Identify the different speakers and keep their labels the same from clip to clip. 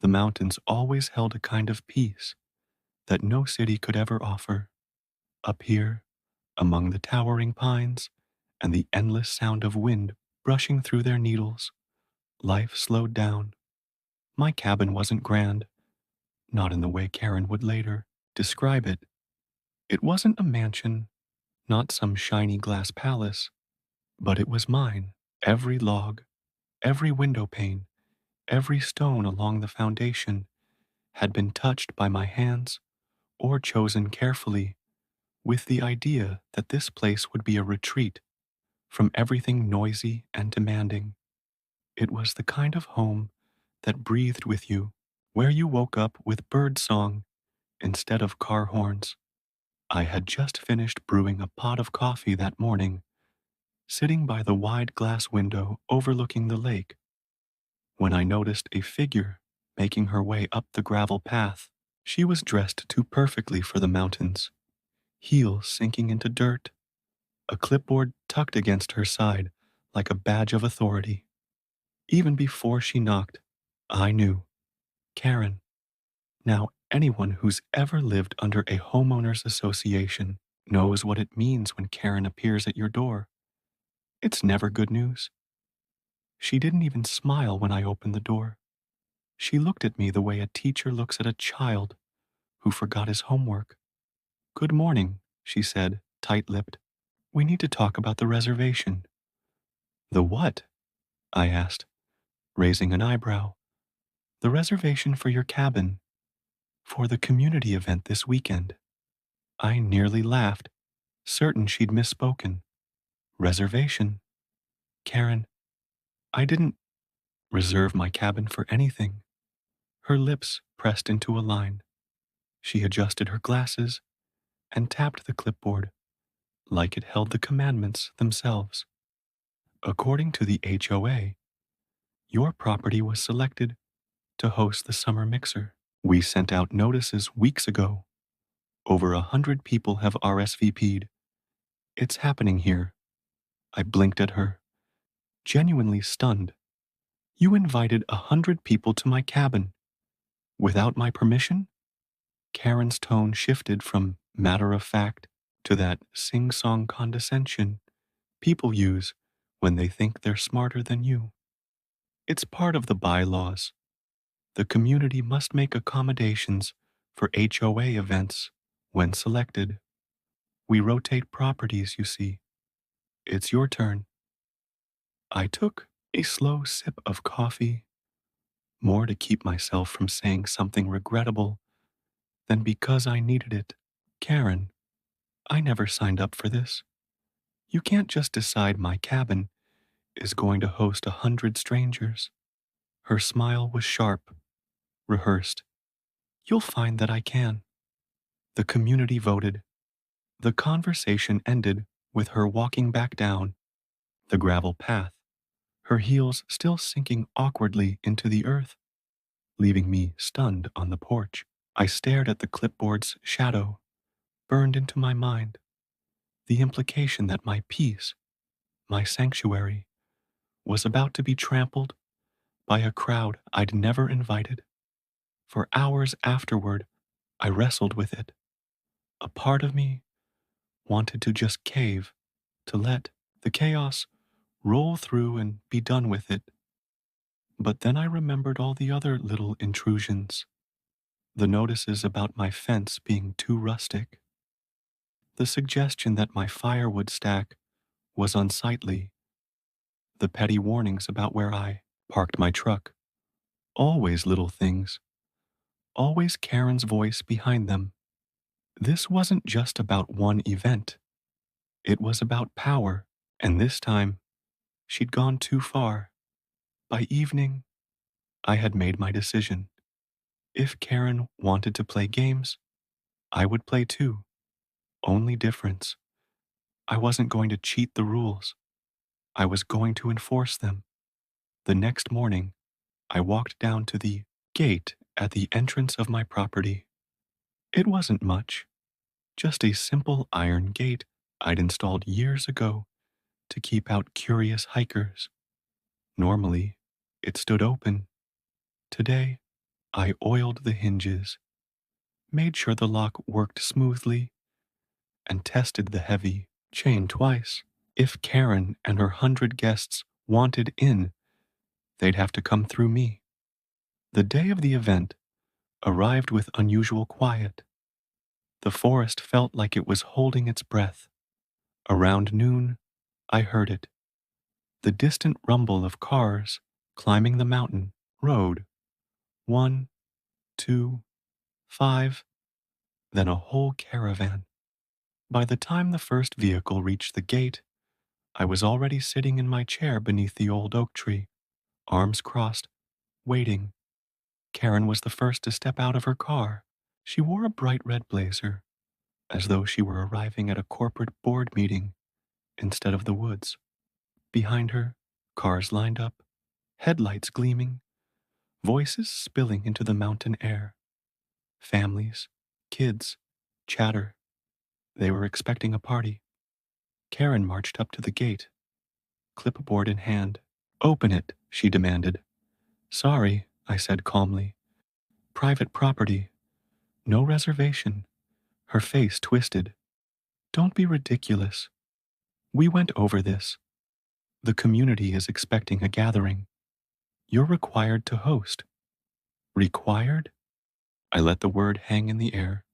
Speaker 1: The mountains always held a kind of peace that no city could ever offer. Up here, among the towering pines and the endless sound of wind brushing through their needles, life slowed down. My cabin wasn't grand, not in the way Karen would later describe it. It wasn't a mansion, not some shiny glass palace, but it was mine. Every log, every window pane, every stone along the foundation had been touched by my hands or chosen carefully with the idea that this place would be a retreat from everything noisy and demanding. It was the kind of home that breathed with you, where you woke up with bird song instead of car horns. I had just finished brewing a pot of coffee that morning, sitting by the wide glass window overlooking the lake, when I noticed a figure making her way up the gravel path. She was dressed too perfectly for the mountains, heels sinking into dirt, a clipboard tucked against her side like a badge of authority. Even before she knocked, I knew. Karen. Now, anyone who's ever lived under a homeowners association knows what it means when Karen appears at your door. It's never good news. She didn't even smile when I opened the door. She looked at me the way a teacher looks at a child who forgot his homework. "Good morning," she said, tight-lipped. "We need to talk about the reservation." "The what?" I asked, raising an eyebrow. "The reservation for your cabin, for the community event this weekend." I nearly laughed, certain she'd misspoken. "Reservation? Karen, I didn't reserve my cabin for anything." Her lips pressed into a line. She adjusted her glasses and tapped the clipboard like it held the commandments themselves. "According to the HOA, your property was selected to host the summer mixer. We sent out notices weeks ago. Over 100 people have RSVP'd. It's happening here." I blinked at her, genuinely stunned. "You invited 100 people to my cabin without my permission?" Karen's tone shifted from matter of fact to that sing-song condescension people use when they think they're smarter than you. "It's part of the bylaws. The community must make accommodations for HOA events when selected. We rotate properties, you see. It's your turn." I took a slow sip of coffee, more to keep myself from saying something regrettable than because I needed it. "Karen, I never signed up for this. You can't just decide my cabin is going to host 100 strangers." Her smile was sharp, rehearsed. "You'll find that I can." The community voted. The conversation ended with her walking back down the gravel path, her heels still sinking awkwardly into the earth, leaving me stunned on the porch. I stared at the clipboard's shadow, burned into my mind, the implication that my peace, my sanctuary, was about to be trampled by a crowd I'd never invited. For hours afterward, I wrestled with it. A part of me wanted to just cave, to let the chaos roll through and be done with it. But then I remembered all the other little intrusions, the notices about my fence being too rustic, the suggestion that my firewood stack was unsightly, the petty warnings about where I parked my truck. Always little things, always Karen's voice behind them. This wasn't just about one event. It was about power, and this time, she'd gone too far. By evening, I had made my decision. If Karen wanted to play games, I would play too. Only difference, I wasn't going to cheat the rules. I was going to enforce them. The next morning, I walked down to the gate at the entrance of my property. It wasn't much, just a simple iron gate I'd installed years ago to keep out curious hikers. Normally, it stood open. Today, I oiled the hinges, made sure the lock worked smoothly, and tested the heavy chain twice. If Karen and her 100 guests wanted in, they'd have to come through me. The day of the event arrived with unusual quiet. The forest felt like it was holding its breath. Around noon, I heard it, the distant rumble of cars climbing the mountain road. 1, 2, 5, then a whole caravan. By the time the first vehicle reached the gate, I was already sitting in my chair beneath the old oak tree, arms crossed, waiting. Karen was the first to step out of her car. She wore a bright red blazer, as though she were arriving at a corporate board meeting instead of the woods. Behind her, cars lined up, headlights gleaming, voices spilling into the mountain air. Families, kids, chatter. They were expecting a party. Karen marched up to the gate, clipboard in hand. "Open it," she demanded. "Sorry," I said calmly. "Private property. No reservation." Her face twisted. "Don't be ridiculous. We went over this. The community is expecting a gathering. You're required to host." "Required?" I let the word hang in the air.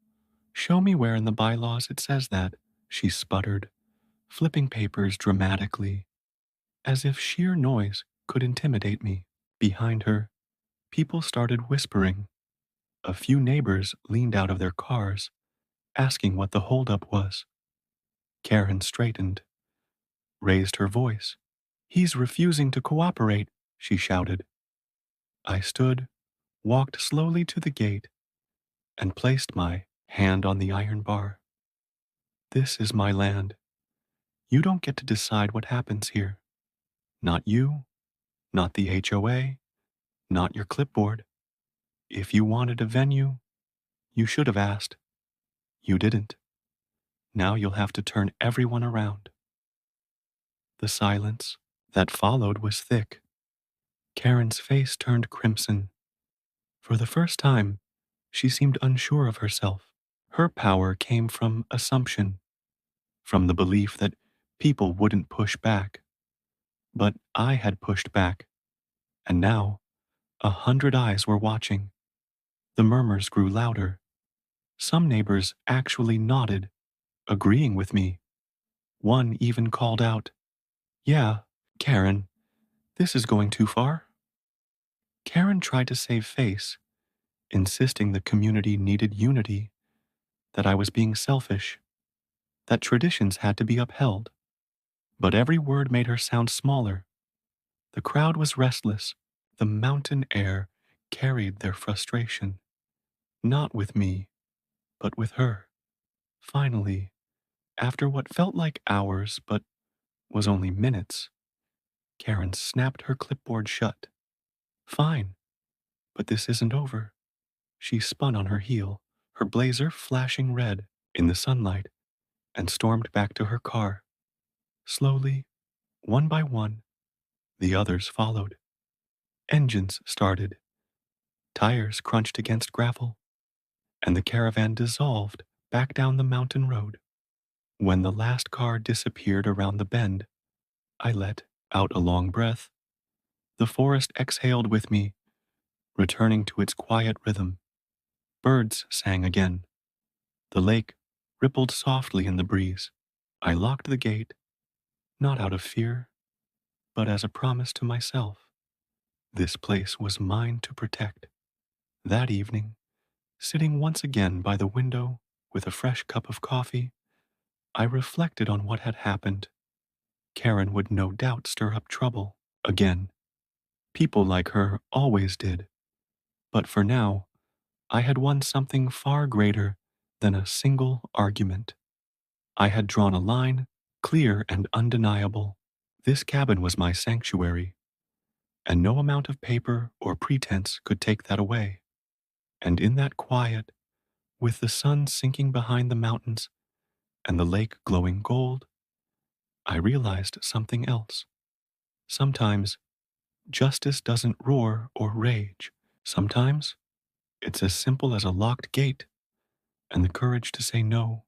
Speaker 1: "Show me where in the bylaws it says that," she sputtered, flipping papers dramatically, as if sheer noise could intimidate me. Behind her, people started whispering. A few neighbors leaned out of their cars, asking what the holdup was. Karen straightened, raised her voice. "He's refusing to cooperate," she shouted. I stood, walked slowly to the gate, and placed my hand on the iron bar. "This is my land. You don't get to decide what happens here. Not you, not the HOA, not your clipboard. If you wanted a venue, you should have asked. You didn't. Now you'll have to turn everyone around." The silence that followed was thick. Karen's face turned crimson. For the first time, she seemed unsure of herself. Her power came from assumption, from the belief that people wouldn't push back. But I had pushed back, and now 100 eyes were watching. The murmurs grew louder. Some neighbors actually nodded, agreeing with me. One even called out, "Yeah, Karen, this is going too far." Karen tried to save face, insisting the community needed unity, that I was being selfish, that traditions had to be upheld. But every word made her sound smaller. The crowd was restless. The mountain air carried their frustration. Not with me, but with her. Finally, after what felt like hours but was only minutes, Karen snapped her clipboard shut. "Fine, but this isn't over." She spun on her heel, her blazer flashing red in the sunlight, and stormed back to her car. Slowly, one by one, the others followed. Engines started, tires crunched against gravel, and the caravan dissolved back down the mountain road. When the last car disappeared around the bend, I let out a long breath. The forest exhaled with me, returning to its quiet rhythm. Birds sang again. The lake rippled softly in the breeze. I locked the gate, not out of fear, but as a promise to myself. This place was mine to protect. That evening, sitting once again by the window with a fresh cup of coffee, I reflected on what had happened. Karen would no doubt stir up trouble again. People like her always did. But for now, I had won something far greater than a single argument. I had drawn a line, clear and undeniable. This cabin was my sanctuary, and no amount of paper or pretense could take that away. And in that quiet, with the sun sinking behind the mountains and the lake glowing gold, I realized something else. Sometimes justice doesn't roar or rage. Sometimes It's as simple as a locked gate and the courage to say no.